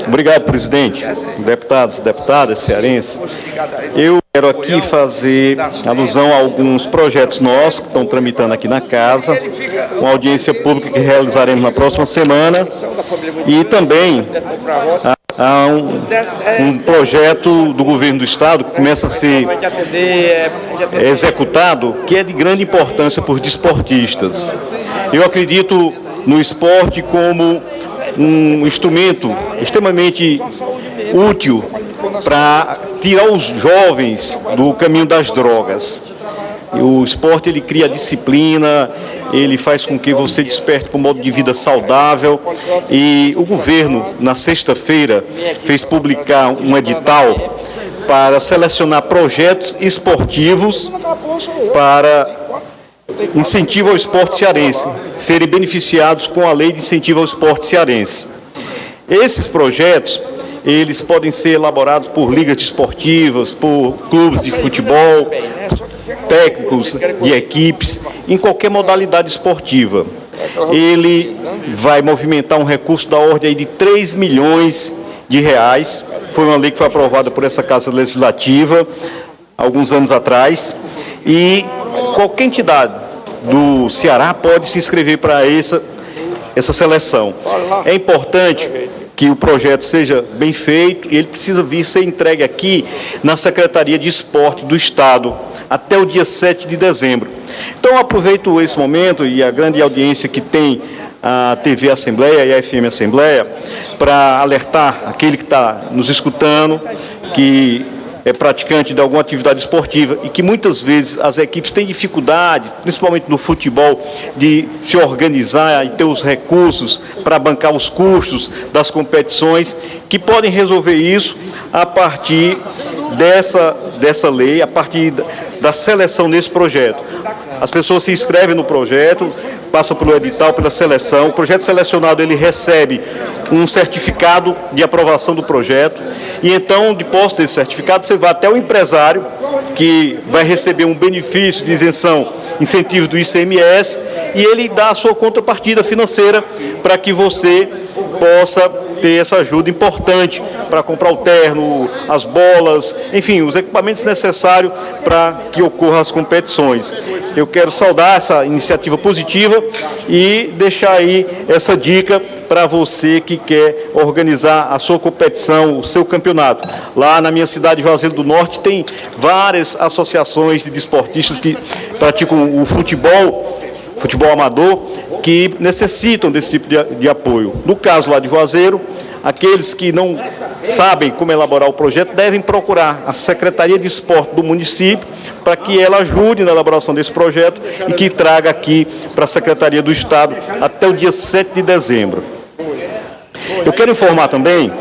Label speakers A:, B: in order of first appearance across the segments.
A: Obrigado, presidente. Deputados, deputadas, cearenses. Eu quero aqui fazer alusão a alguns projetos nossos que estão tramitando aqui na casa, uma audiência pública que realizaremos na próxima semana e também há um projeto do governo do estado que começa a ser executado, que é de grande importância para os desportistas. Eu acredito no esporte como um instrumento extremamente útil para tirar os jovens do caminho das drogas. O esporte, ele cria disciplina, ele faz com que você desperte para um modo de vida saudável. E o governo, na sexta-feira, fez publicar um edital para selecionar projetos esportivos para incentivo ao esporte cearense, serem beneficiados com a lei de incentivo ao esporte cearense. Esses projetos, eles podem ser elaborados por ligas desportivas, por clubes de futebol, técnicos de equipes, em qualquer modalidade esportiva. Ele vai movimentar um recurso da ordem de 3 milhões de reais. Foi uma lei que foi aprovada por essa Casa Legislativa alguns anos atrás. E qualquer entidade do Ceará pode se inscrever para essa seleção. É importante que o projeto seja bem feito e ele precisa vir ser entregue aqui na Secretaria de Esporte do Estado até o dia 7 de dezembro. Então, eu aproveito esse momento e a grande audiência que tem a TV Assembleia e a FM Assembleia para alertar aquele que está nos escutando, que é praticante de alguma atividade esportiva e que muitas vezes as equipes têm dificuldade, principalmente no futebol, de se organizar e ter os recursos para bancar os custos das competições, que podem resolver isso a partir dessa lei, a partir da seleção desse projeto. As pessoas se inscrevem no projeto, passam pelo edital, pela seleção. O projeto selecionado, ele recebe um certificado de aprovação do projeto e então, de posse desse certificado, você vai até o empresário que vai receber um benefício de isenção, incentivo do ICMS, e ele dá a sua contrapartida financeira para que você possa ter essa ajuda importante para comprar o terno, as bolas, enfim, os equipamentos necessários para que ocorram as competições. Eu quero saudar essa iniciativa positiva e deixar aí essa dica para você que quer organizar a sua competição, o seu campeonato. Lá na minha cidade, Juazeiro do Norte, tem várias associações de desportistas que praticam o futebol amador, que necessitam desse tipo de apoio. No caso lá de Juazeiro, aqueles que não sabem como elaborar o projeto devem procurar a Secretaria de Esporte do município para que ela ajude na elaboração desse projeto e que traga aqui para a Secretaria do Estado até o dia 7 de dezembro. Eu quero informar também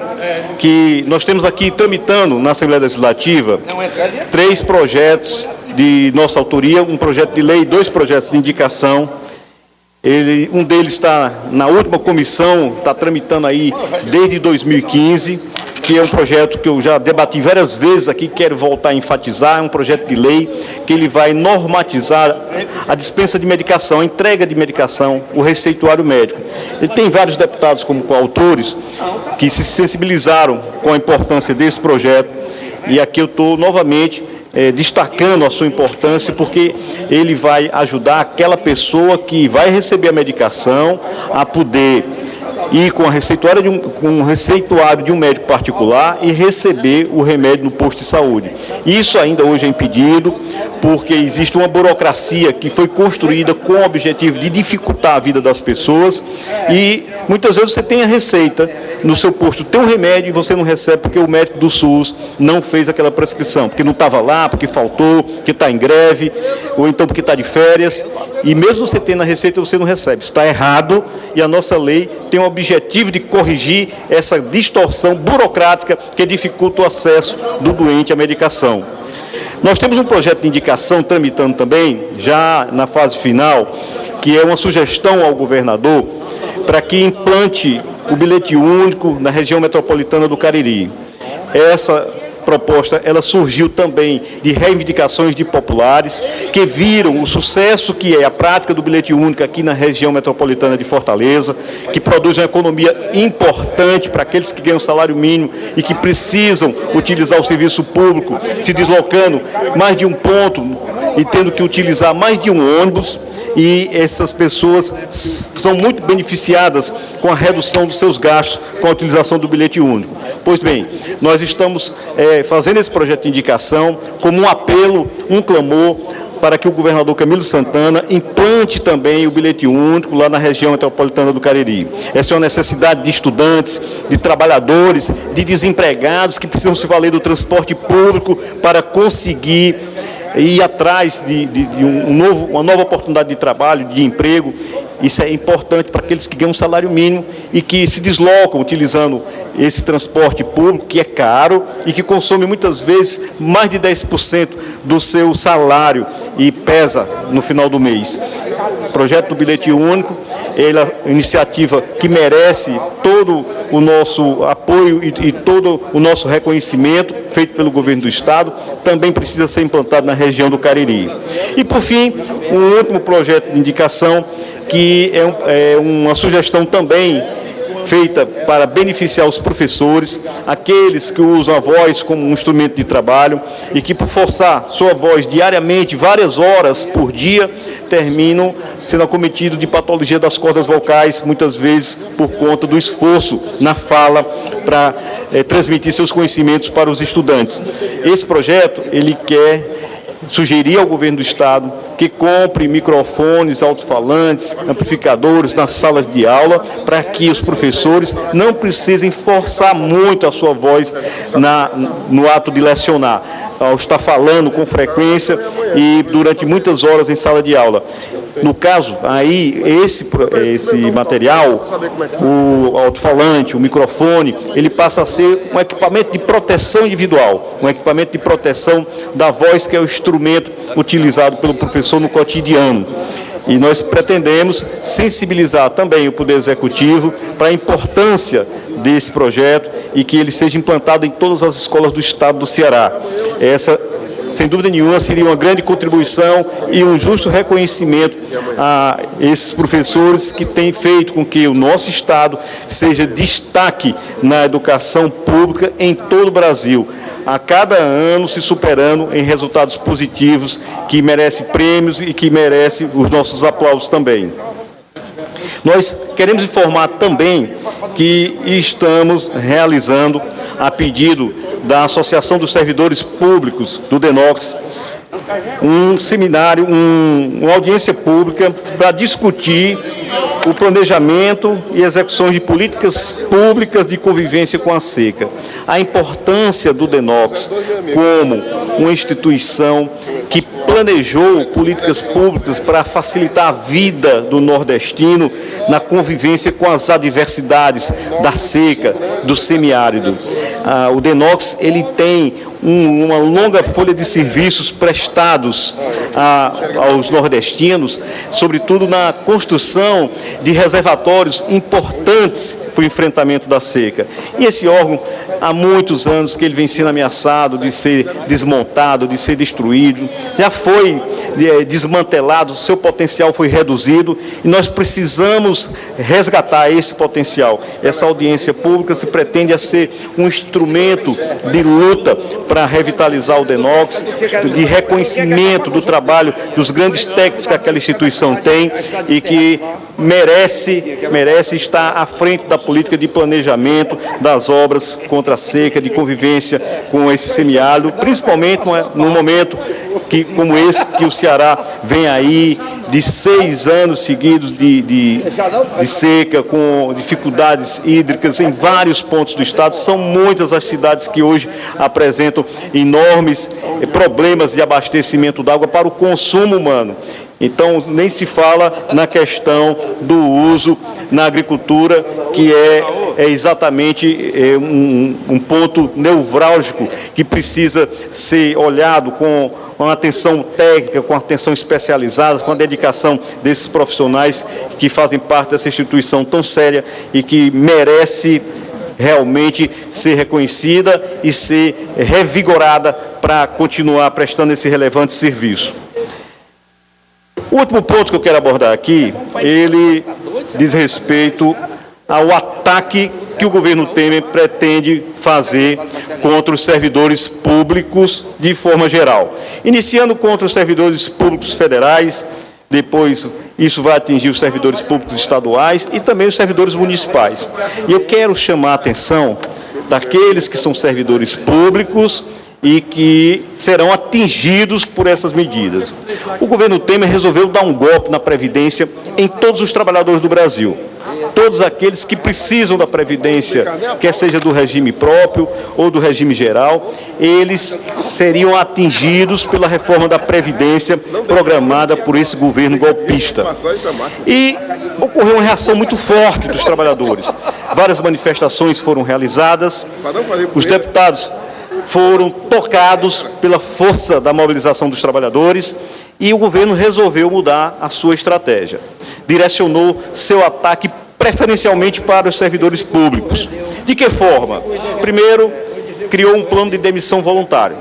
A: que nós temos aqui tramitando na Assembleia Legislativa 3 projetos de nossa autoria, um projeto de lei e 2 projetos de indicação. Um deles está na última comissão, está tramitando aí desde 2015, que é um projeto que eu já debati várias vezes aqui, quero voltar a enfatizar, é um projeto de lei que ele vai normatizar a dispensa de medicação, a entrega de medicação, o receituário médico. Ele tem vários deputados como coautores que se sensibilizaram com a importância desse projeto e aqui eu estou novamente destacando a sua importância, porque ele vai ajudar aquela pessoa que vai receber a medicação a poder ir com um receituário de um médico particular e receber o remédio no posto de saúde. Isso ainda hoje é impedido, porque existe uma burocracia que foi construída com o objetivo de dificultar a vida das pessoas e muitas vezes você tem a receita no seu posto, tem um remédio e você não recebe porque o médico do SUS não fez aquela prescrição, porque não estava lá, porque faltou, porque está em greve, ou então porque está de férias, e mesmo você tendo a receita você não recebe. Está errado e a nossa lei tem o objetivo de corrigir essa distorção burocrática que dificulta o acesso do doente à medicação. Nós temos um projeto de indicação tramitando também, já na fase final, que é uma sugestão ao governador para que implante o bilhete único na região metropolitana do Cariri. Essa proposta ela surgiu também de reivindicações de populares que viram o sucesso que é a prática do bilhete único aqui na região metropolitana de Fortaleza, que produz uma economia importante para aqueles que ganham salário mínimo e que precisam utilizar o serviço público, se deslocando mais de um ponto e tendo que utilizar mais de um ônibus. E essas pessoas são muito beneficiadas com a redução dos seus gastos com a utilização do bilhete único. Pois bem, nós estamos fazendo esse projeto de indicação como um apelo, um clamor, para que o governador Camilo Santana implante também o bilhete único lá na região metropolitana do Cariri. Essa é uma necessidade de estudantes, de trabalhadores, de desempregados que precisam se valer do transporte público para conseguir ir atrás de uma nova oportunidade de trabalho, de emprego. Isso é importante para aqueles que ganham um salário mínimo e que se deslocam utilizando esse transporte público, que é caro e que consome muitas vezes mais de 10% do seu salário e pesa no final do mês. O projeto do bilhete único é uma iniciativa que merece todo o nosso apoio e todo o nosso reconhecimento feito pelo governo do Estado, também precisa ser implantado na região do Cariri. E, por fim, um último projeto de indicação, que é uma sugestão também feita para beneficiar os professores, aqueles que usam a voz como um instrumento de trabalho e que, por forçar sua voz diariamente, várias horas por dia, terminam sendo acometidos de patologia das cordas vocais, muitas vezes por conta do esforço na fala para transmitir seus conhecimentos para os estudantes. Esse projeto, ele quer sugerir ao governo do Estado que compre microfones, alto-falantes, amplificadores nas salas de aula, para que os professores não precisem forçar muito a sua voz no ato de lecionar, ao estar falando com frequência e durante muitas horas em sala de aula. No caso, aí, esse material, o alto-falante, o microfone, ele passa a ser um equipamento de proteção individual, um equipamento de proteção da voz, que é o instrumento utilizado pelo professor no cotidiano. E nós pretendemos sensibilizar também o Poder Executivo para a importância desse projeto e que ele seja implantado em todas as escolas do Estado do Ceará. Essa, sem dúvida nenhuma, seria uma grande contribuição e um justo reconhecimento a esses professores que têm feito com que o nosso Estado seja destaque na educação pública em todo o Brasil, a cada ano se superando em resultados positivos que merecem prêmios e que merecem os nossos aplausos também. Nós queremos informar também que estamos realizando, a pedido da Associação dos Servidores Públicos do DENOX, um seminário, uma audiência pública para discutir o planejamento e execução de políticas públicas de convivência com a seca. A importância do DENOX como uma instituição que planejou políticas públicas para facilitar a vida do nordestino na convivência com as adversidades da seca, do semiárido. O DENOX, ele tem uma longa folha de serviços prestados aos nordestinos, sobretudo na construção de reservatórios importantes para o enfrentamento da seca. E esse órgão, há muitos anos que ele vem sendo ameaçado de ser desmontado, de ser destruído, já foi desmantelado, seu potencial foi reduzido e nós precisamos resgatar esse potencial. Essa audiência pública se pretende a ser um instrumento de luta para revitalizar o DENOX, de reconhecimento do trabalho dos grandes técnicos que aquela instituição tem e que merece estar à frente da política de planejamento das obras contra a seca, de convivência com esse semiárido, principalmente num momento como esse que o Ceará vem aí de 6 anos seguidos de seca, com dificuldades hídricas em vários pontos do estado. São muitas as cidades que hoje apresentam enormes problemas de abastecimento d'água para o consumo humano. Então, nem se fala na questão do uso na agricultura, que é exatamente um ponto nevrálgico que precisa ser olhado com uma atenção técnica, com atenção especializada, com a dedicação desses profissionais que fazem parte dessa instituição tão séria e que merece realmente ser reconhecida e ser revigorada para continuar prestando esse relevante serviço. O último ponto que eu quero abordar aqui, ele diz respeito ao ataque que o governo Temer pretende fazer contra os servidores públicos de forma geral. Iniciando contra os servidores públicos federais, depois isso vai atingir os servidores públicos estaduais e também os servidores municipais. E eu quero chamar a atenção daqueles que são servidores públicos e que serão atingidos por essas medidas. O governo Temer resolveu dar um golpe na Previdência em todos os trabalhadores do Brasil. Todos aqueles que precisam da Previdência, quer seja do regime próprio ou do regime geral, eles seriam atingidos pela reforma da Previdência programada por esse governo golpista. E ocorreu uma reação muito forte dos trabalhadores. Várias manifestações foram realizadas, os deputados foram tocados pela força da mobilização dos trabalhadores e o governo resolveu mudar a sua estratégia. Direcionou seu ataque preferencialmente para os servidores públicos. De que forma? Primeiro, criou um plano de demissão voluntária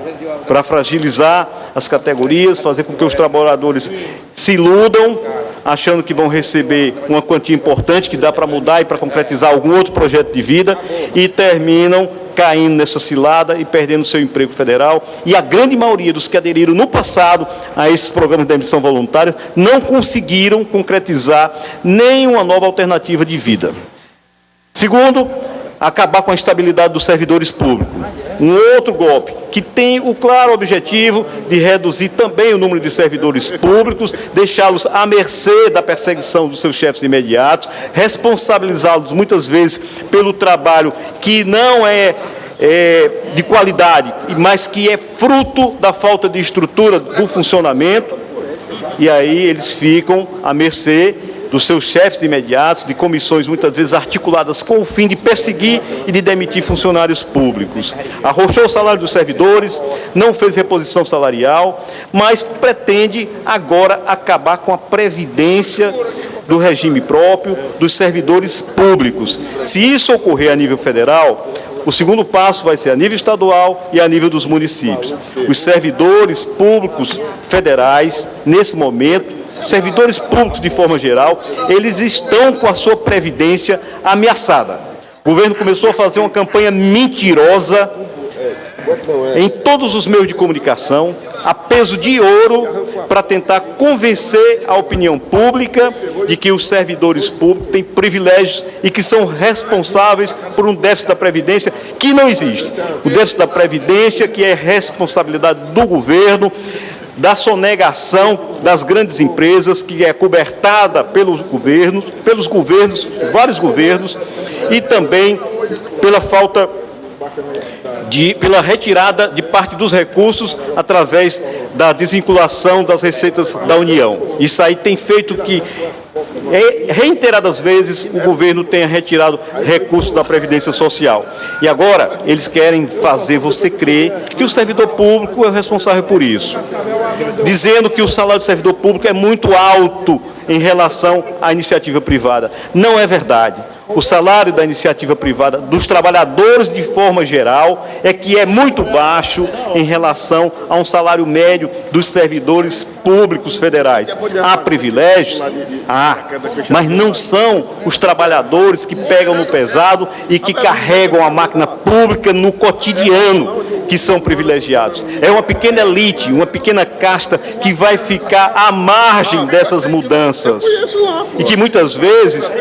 A: para fragilizar as categorias, fazer com que os trabalhadores se iludam, achando que vão receber uma quantia importante que dá para mudar e para concretizar algum outro projeto de vida e terminam caindo nessa cilada e perdendo seu emprego federal. E a grande maioria dos que aderiram no passado a esses programas de demissão voluntária não conseguiram concretizar nenhuma nova alternativa de vida. Segundo, acabar com a estabilidade dos servidores públicos. Um outro golpe que tem o claro objetivo de reduzir também o número de servidores públicos, deixá-los à mercê da perseguição dos seus chefes imediatos, responsabilizá-los muitas vezes pelo trabalho que não é de qualidade, mas que é fruto da falta de estrutura do funcionamento, e aí eles ficam à mercê dos seus chefes imediatos, de comissões muitas vezes articuladas com o fim de perseguir e de demitir funcionários públicos. Arrochou o salário dos servidores, não fez reposição salarial, mas pretende agora acabar com a previdência do regime próprio dos servidores públicos. Se isso ocorrer a nível federal, o segundo passo vai ser a nível estadual e a nível dos municípios. Os servidores públicos federais, nesse momento, servidores públicos de forma geral, eles estão com a sua previdência ameaçada. O governo começou a fazer uma campanha mentirosa em todos os meios de comunicação, a peso de ouro, para tentar convencer a opinião pública de que os servidores públicos têm privilégios e que são responsáveis por um déficit da Previdência que não existe. O déficit da Previdência, que é responsabilidade do governo, da sonegação das grandes empresas, que é cobertada pelos governos, vários governos, e também pela falta pela retirada de parte dos recursos através da desvinculação das receitas da União. Isso aí tem feito que, reiteradas vezes, o governo tenha retirado recursos da Previdência Social. E agora eles querem fazer você crer que o servidor público é o responsável por isso, dizendo que o salário do servidor público é muito alto em relação à iniciativa privada. Não é verdade. O salário da iniciativa privada, dos trabalhadores de forma geral, é que é muito baixo em relação a um salário médio dos servidores públicos federais. Há privilégios? Há, mas não são os trabalhadores que pegam no pesado e que carregam a máquina pública no cotidiano que são privilegiados. É uma pequena elite, uma pequena casta que vai ficar à margem dessas mudanças e que muitas vezes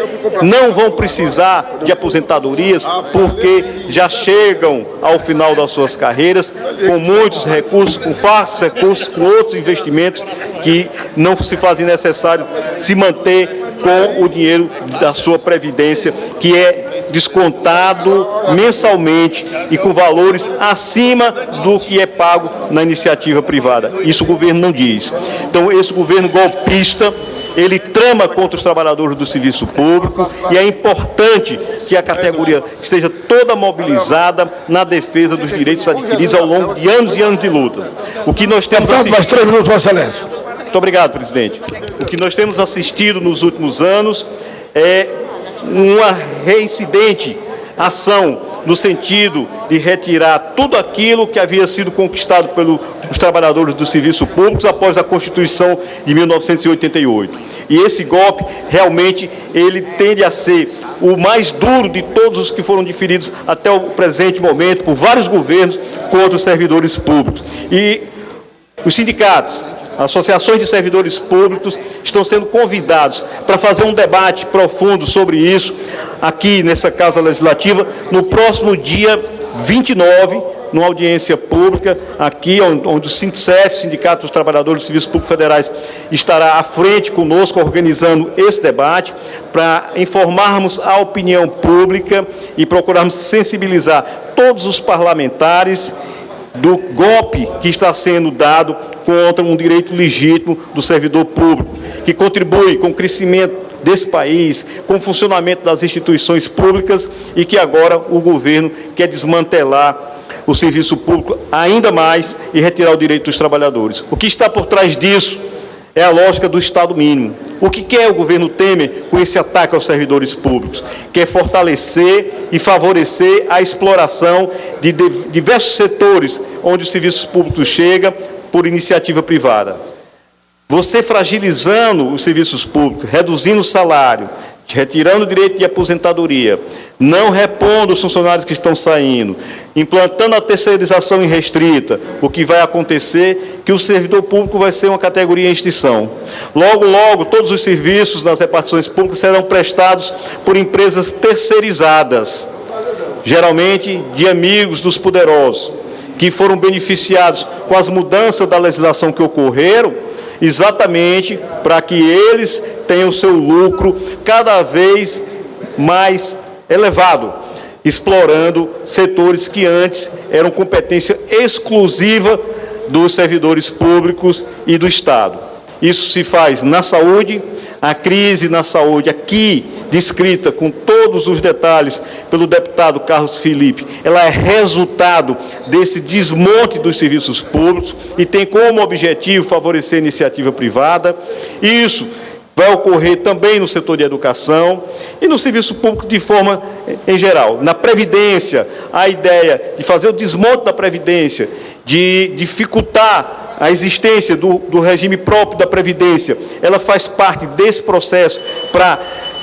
A: não vão precisar de aposentadorias porque já chegam ao final das suas carreiras com muitos recursos, com fartos recursos, com outros investimentos que não se fazem necessário se manter com o dinheiro da sua previdência, que é descontado mensalmente e com valores acima do que é pago na iniciativa privada. Isso o governo não diz. Então, esse governo golpista, ele trama contra os trabalhadores do serviço público e é importante que a categoria esteja toda mobilizada na defesa dos direitos adquiridos ao longo de anos e anos de lutas. O que nós temos assistido...
B: Mais 3 minutos, Vossa Excelência.
A: Muito obrigado, presidente. O que nós temos assistido nos últimos anos é uma reincidente ação no sentido de retirar tudo aquilo que havia sido conquistado pelos trabalhadores do serviço público após a Constituição de 1988. E esse golpe, realmente, ele tende a ser o mais duro de todos os que foram deferidos até o presente momento por vários governos contra os servidores públicos. E os sindicatos, associações de servidores públicos estão sendo convidados para fazer um debate profundo sobre isso aqui nessa Casa Legislativa no próximo dia 29, numa audiência pública, aqui onde o SINTSEF, Sindicato dos Trabalhadores dos Serviços Públicos Federais, estará à frente conosco, organizando esse debate, para informarmos a opinião pública e procurarmos sensibilizar todos os parlamentares do golpe que está sendo dado contra um direito legítimo do servidor público, que contribui com o crescimento desse país, com o funcionamento das instituições públicas e que agora o governo quer desmantelar o serviço público ainda mais e retirar o direito dos trabalhadores. O que está por trás disso é a lógica do Estado mínimo. O que quer o governo Temer com esse ataque aos servidores públicos? Quer fortalecer e favorecer a exploração de diversos setores onde o serviço público chega por iniciativa privada. Você fragilizando os serviços públicos, reduzindo o salário, retirando o direito de aposentadoria, não repondo os funcionários que estão saindo, implantando a terceirização irrestrita, o que vai acontecer é que o servidor público vai ser uma categoria em extinção. Logo, logo, todos os serviços nas repartições públicas serão prestados por empresas terceirizadas, geralmente de amigos dos poderosos, que foram beneficiados com as mudanças da legislação que ocorreram, exatamente para que eles tenham seu lucro cada vez mais elevado, explorando setores que antes eram competência exclusiva dos servidores públicos e do Estado. Isso se faz na saúde, a crise na saúde aqui, descrita com todos os detalhes pelo deputado Carlos Felipe, ela é resultado desse desmonte dos serviços públicos e tem como objetivo favorecer a iniciativa privada. Isso vai ocorrer também no setor de educação e no serviço público de forma em geral. Na Previdência, a ideia de fazer o desmonte da Previdência, de dificultar a existência do regime próprio da Previdência, ela faz parte desse processo para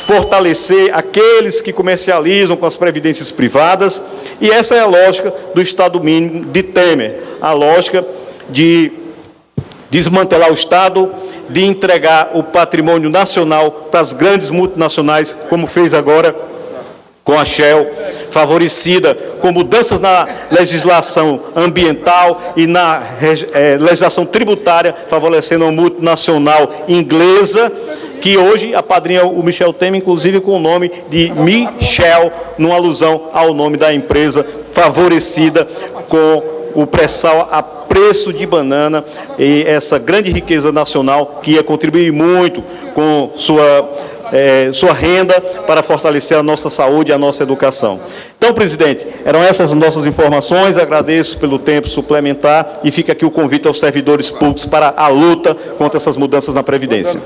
A: fortalecer aqueles que comercializam com as previdências privadas, e essa é a lógica do Estado mínimo de Temer, a lógica de desmantelar o Estado, de entregar o patrimônio nacional para as grandes multinacionais, como fez agora com a Shell, favorecida com mudanças na legislação ambiental e na legislação tributária, favorecendo uma multinacional inglesa, que hoje apadrinha o Michel Temer, inclusive com o nome de Michel, numa alusão ao nome da empresa, favorecida com o pré-sal a preço de banana, e essa grande riqueza nacional que ia contribuir muito com sua renda para fortalecer a nossa saúde e a nossa educação. Então, presidente, eram essas nossas informações, agradeço pelo tempo suplementar e fica aqui o convite aos servidores públicos para a luta contra essas mudanças na Previdência.